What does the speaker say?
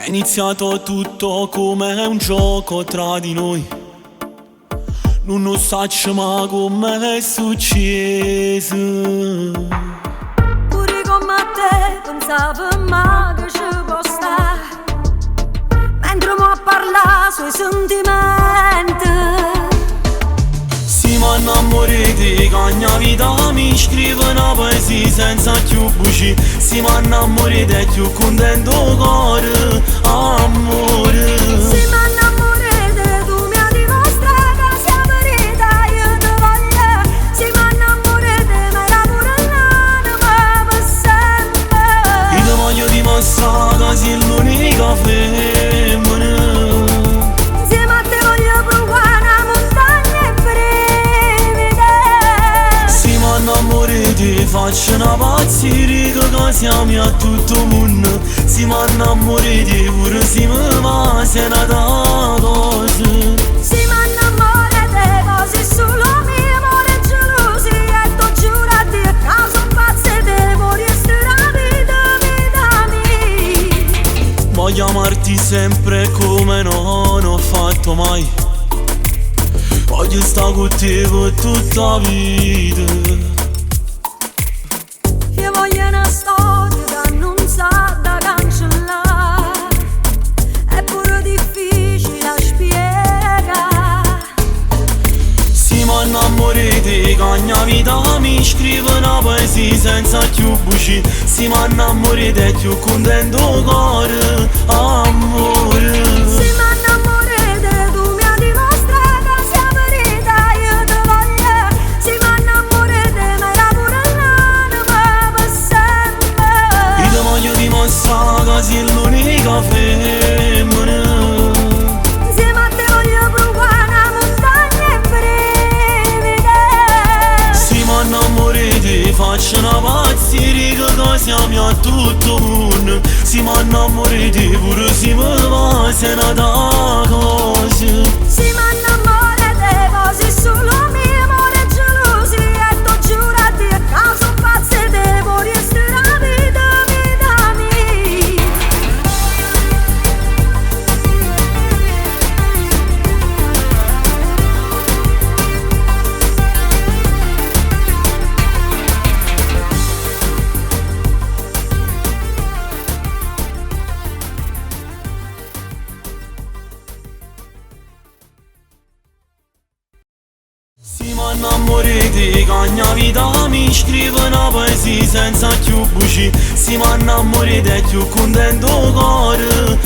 È iniziato tutto come un gioco tra di noi. Non sappiamo come è successo. Pure come a te pensavo mai che ci può stare, mentre mo parla sui sentimenti. Siamo innamorati, che ogni vita mi scrive una poesia senza più buci. Siamo innamorati e più contento cuore, amore. Siamo innamorati, tu mi hai dimostrato che sei verità, io ti voglio. Siamo innamorati, ma era pure l'anima per sempre. Io ti voglio dimostrare che sei l'unica femmina. Insieme a te voglio provare una montagna e brevità. Siamo innamorati, faccio una pazzia, che siamo a tutto il mondo. Siamo innamorati, pure siamo ma se ne da cosa. Siamo innamorati, così solo mio amore gelosi. E tu giuro a Dio che sono pazza e devo restare la vita mia. Voglio amarti sempre come non ho fatto mai. Voglio stare con te per tutta la vita. Io voglio una storia che non sa da cancellare, è pure difficile da spiegare. Siamo innamorati, che ogni vita mi scrive una poesia senza più buci. Siamo innamorati e più contento cuore, amore. Siamo innamorati, tu mi hai dimostrato che sei verità, io ti voglio. Siamo innamorati, ma era pure l'anima per sempre. Io ti voglio dimostrare che sei l'unica femmina. Insieme a te voglio provare una montagna e brevità. Siamo innamorati, faccio una pazzia, che siamo a tutto il mondo. Siamo innamorati, pure siamo ma se ne da cosa. Siamo innamorati, così solo mio amore gelosi. E tu giuro a Dio che sono pazza e devo restare la vita mia. Siamo innamorati, che ogni vita mi scrive una poesia senza più buci. Siamo innamorati e più contento cuore,